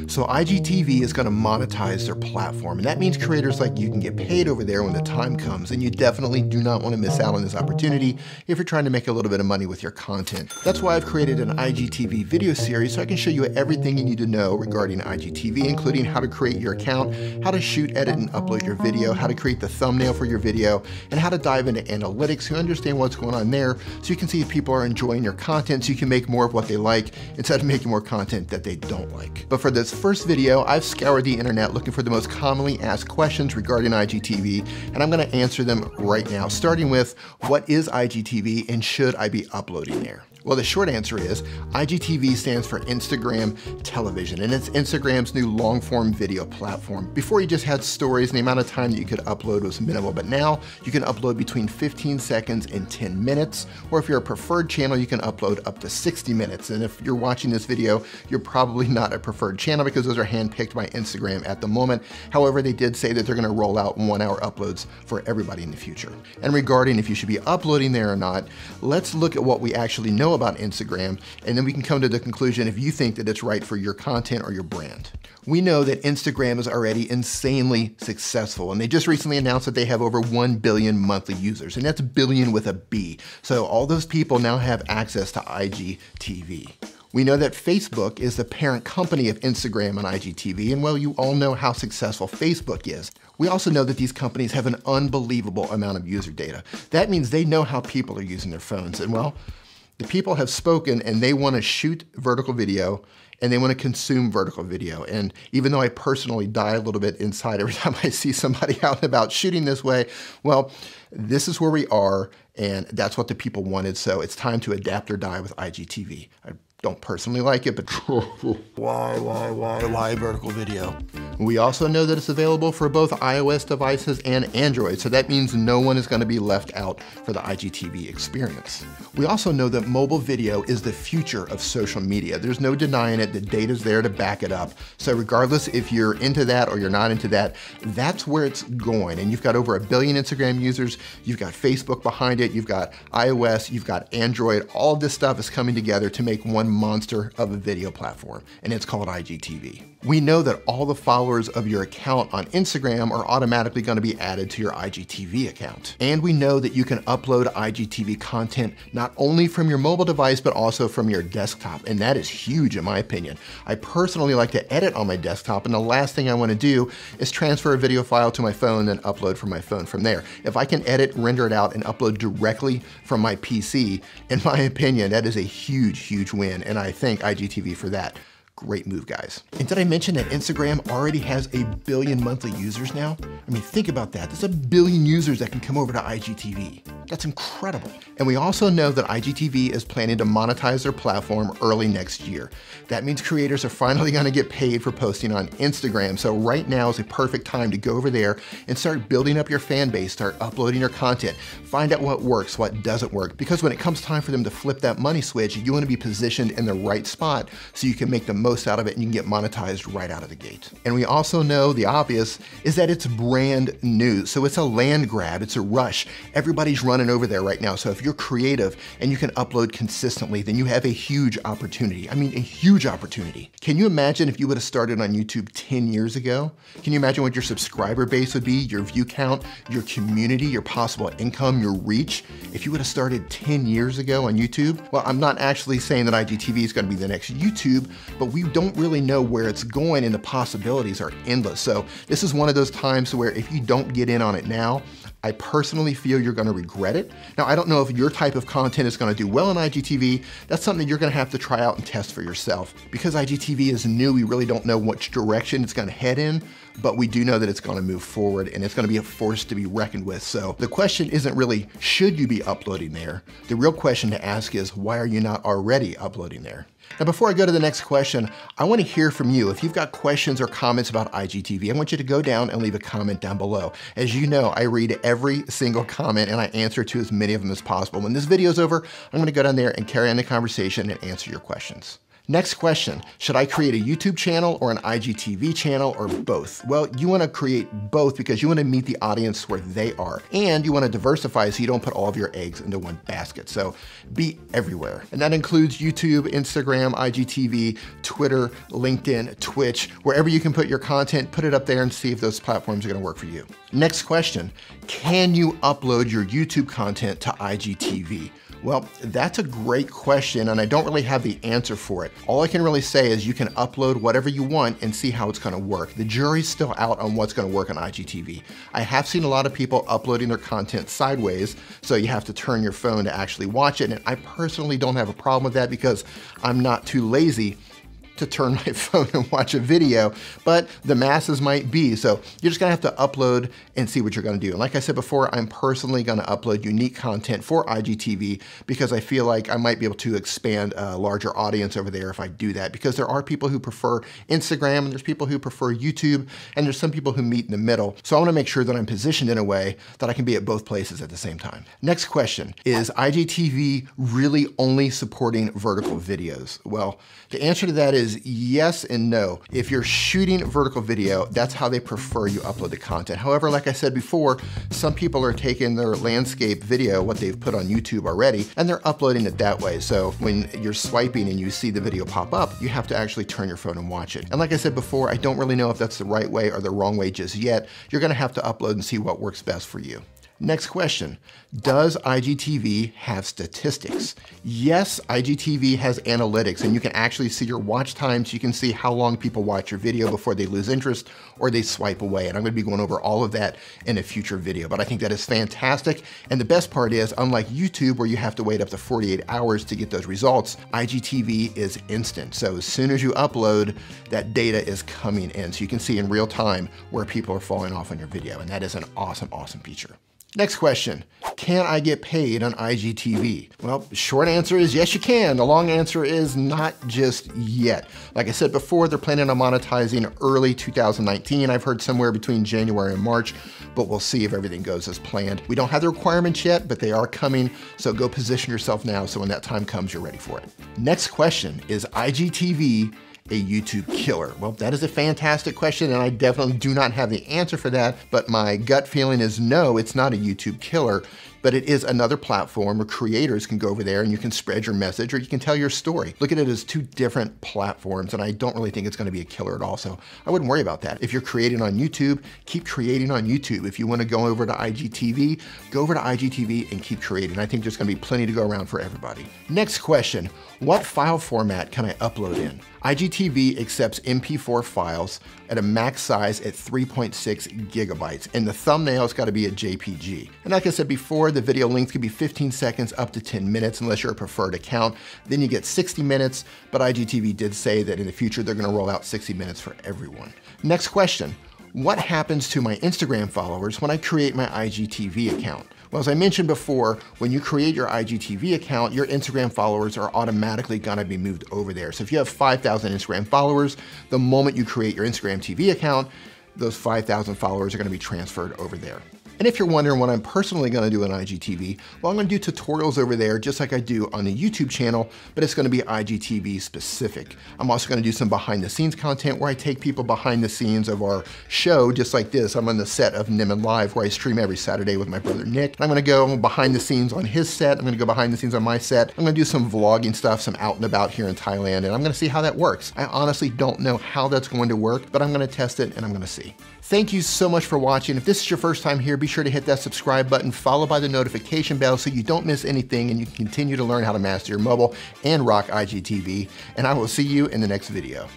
So IGTV is going to monetize their platform, and that means creators like you can get paid over there when the time comes, and you definitely do not want to miss out on this opportunity if you're trying to make a little bit of money with your content. That's why I've created an IGTV video series so I can show you everything you need to know regarding IGTV, including how to create your account, how to shoot, edit, and upload your video, how to create the thumbnail for your video, and how to dive into analytics so you understand what's going on there so you can see if people are enjoying your content so you can make more of what they like instead of making more content that they don't like. But for this first video, I've scoured the internet looking for the most commonly asked questions regarding IGTV, and I'm going to answer them right now, starting with what is IGTV and should I be uploading there? Well, the short answer is IGTV stands for Instagram Television, and it's Instagram's new long-form video platform. Before, you just had stories, and the amount of time that you could upload was minimal, but now you can upload between 15 seconds and 10 minutes, or if you're a preferred channel, you can upload up to 60 minutes. And if you're watching this video, you're probably not a preferred channel because those are handpicked by Instagram at the moment. However, they did say that they're gonna roll out 1-hour uploads for everybody in the future. And regarding if you should be uploading there or not, let's look at what we actually know about Instagram, and then we can come to the conclusion if you think that it's right for your content or your brand. We know that Instagram is already insanely successful, and they just recently announced that they have over 1 billion monthly users, and that's billion with a B. So all those people now have access to IGTV. We know that Facebook is the parent company of Instagram and IGTV, and well, you all know how successful Facebook is. We also know that these companies have an unbelievable amount of user data. That means they know how people are using their phones, and well, the people have spoken and they want to shoot vertical video and they want to consume vertical video. And even though I personally die a little bit inside every time I see somebody out and about shooting this way, well, this is where we are, and that's what the people wanted. So it's time to adapt or die with IGTV. I don't personally like it, but why vertical video? We also know that it's available for both iOS devices and Android, so that means no one is going to be left out for the IGTV experience. We also know that mobile video is the future of social media. There's no denying it, the data's there to back it up. So regardless if you're into that or you're not into that, that's where it's going. And you've got over 1 billion Instagram users, you've got Facebook behind it, you've got iOS, you've got Android, all this stuff is coming together to make one monster of a video platform, and it's called IGTV. We know that all the followers of your account on Instagram are automatically going to be added to your IGTV account. And we know that you can upload IGTV content not only from your mobile device, but also from your desktop. And that is huge in my opinion. I personally like to edit on my desktop, and the last thing I want to do is transfer a video file to my phone and upload from my phone from there. If I can edit, render it out, and upload directly from my PC, in my opinion, that is a huge, huge win. And I thank IGTV for that. Great move, guys. And did I mention that Instagram already has 1 billion monthly users now? I mean, think about that. There's 1 billion users that can come over to IGTV. That's incredible. And we also know that IGTV is planning to monetize their platform early next year. That means creators are finally gonna get paid for posting on Instagram. So right now is a perfect time to go over there and start building up your fan base, start uploading your content, find out what works, what doesn't work. Because when it comes time for them to flip that money switch, you wanna be positioned in the right spot so you can make the most out of it and you can get monetized right out of the gate. And we also know the obvious is that it's brand new. So it's a land grab, it's a rush. Everybody's running over there right now. So if you're creative and you can upload consistently, then you have a huge opportunity. I mean, a huge opportunity. Can you imagine if you would have started on YouTube 10 years ago? Can you imagine what your subscriber base would be, your view count, your community, your possible income, your reach, if you would have started 10 years ago on YouTube? Well, I'm not actually saying that IGTV is going to be the next YouTube, but we don't really know where it's going, and the possibilities are endless. So this is one of those times where if you don't get in on it now, I personally feel you're gonna regret it. Now, I don't know if your type of content is gonna do well on IGTV. That's something you're gonna have to try out and test for yourself. Because IGTV is new, we really don't know which direction it's gonna head in, but we do know that it's gonna move forward and it's gonna be a force to be reckoned with. So the question isn't really, should you be uploading there? The real question to ask is, why are you not already uploading there? Now, before I go to the next question, I want to hear from you. If you've got questions or comments about IGTV, I want you to go down and leave a comment down below. As you know, I read every single comment and I answer to as many of them as possible. When this video is over, I'm going to go down there and carry on the conversation and answer your questions. Next question, should I create a YouTube channel or an IGTV channel or both? Well, you wanna create both because you wanna meet the audience where they are. And you wanna diversify so you don't put all of your eggs into one basket. So be everywhere. And that includes YouTube, Instagram, IGTV, Twitter, LinkedIn, Twitch, wherever you can put your content, put it up there and see if those platforms are gonna work for you. Next question, can you upload your YouTube content to IGTV? Well, that's a great question and I don't really have the answer for it. All I can really say is you can upload whatever you want and see how it's gonna work. The jury's still out on what's gonna work on IGTV. I have seen a lot of people uploading their content sideways, so you have to turn your phone to actually watch it, and I personally don't have a problem with that because I'm not too lazy to turn my phone and watch a video, but the masses might be. So you're just gonna have to upload and see what you're gonna do. And like I said before, I'm personally gonna upload unique content for IGTV because I feel like I might be able to expand a larger audience over there if I do that, because there are people who prefer Instagram and there's people who prefer YouTube and there's some people who meet in the middle. So I wanna make sure that I'm positioned in a way that I can be at both places at the same time. Next question, is IGTV really only supporting vertical videos? Well, the answer to that is yes and no. If you're shooting vertical video, that's how they prefer you upload the content. However, like I said before, some people are taking their landscape video, what they've put on YouTube already, and they're uploading it that way. So when you're swiping and you see the video pop up, you have to actually turn your phone and watch it. And like I said before, I don't really know if that's the right way or the wrong way just yet. You're gonna have to upload and see what works best for you. Next question, does IGTV have statistics? Yes, IGTV has analytics and you can actually see your watch times. You can see how long people watch your video before they lose interest or they swipe away. And I'm gonna be going over all of that in a future video, but I think that is fantastic. And the best part is, unlike YouTube where you have to wait up to 48 hours to get those results, IGTV is instant. So as soon as you upload, that data is coming in. So you can see in real time where people are falling off on your video. And that is an awesome, awesome feature. Next question, can I get paid on IGTV? Well, the short answer is yes, you can. The long answer is not just yet. Like I said before, they're planning on monetizing early 2019. I've heard somewhere between January and March, but we'll see if everything goes as planned. We don't have the requirements yet, but they are coming, so go position yourself now so when that time comes, you're ready for it. Next question, is IGTV a YouTube killer? Well, that is a fantastic question and I definitely do not have the answer for that, but my gut feeling is no, it's not a YouTube killer, but it is another platform where creators can go over there and you can spread your message or you can tell your story. Look at it as two different platforms and I don't really think it's gonna be a killer at all, so I wouldn't worry about that. If you're creating on YouTube, keep creating on YouTube. If you wanna go over to IGTV, go over to IGTV and keep creating. I think there's gonna be plenty to go around for everybody. Next question, what file format can I upload in? IGTV accepts MP4 files at a max size at 3.6 gigabytes, and the thumbnail's gotta be a JPG. And like I said before, the video length could be 15 seconds up to 10 minutes unless you're a preferred account. Then you get 60 minutes, but IGTV did say that in the future they're gonna roll out 60 minutes for everyone. Next question, what happens to my Instagram followers when I create my IGTV account? Well, as I mentioned before, when you create your IGTV account, your Instagram followers are automatically gonna be moved over there. So if you have 5,000 Instagram followers, the moment you create your Instagram TV account, those 5,000 followers are gonna be transferred over there. And if you're wondering what I'm personally gonna do on IGTV, well, I'm gonna do tutorials over there just like I do on the YouTube channel, but it's gonna be IGTV specific. I'm also gonna do some behind the scenes content where I take people behind the scenes of our show, just like this. I'm on the set of Niman Live where I stream every Saturday with my brother Nick. I'm gonna go behind the scenes on his set. I'm gonna go behind the scenes on my set. I'm gonna do some vlogging stuff, some out and about here in Thailand, and I'm gonna see how that works. I honestly don't know how that's going to work, but I'm gonna test it and I'm gonna see. Thank you so much for watching. If this is your first time here, be sure to hit that subscribe button, followed by the notification bell so you don't miss anything and you can continue to learn how to master your mobile and rock IGTV. And I will see you in the next video.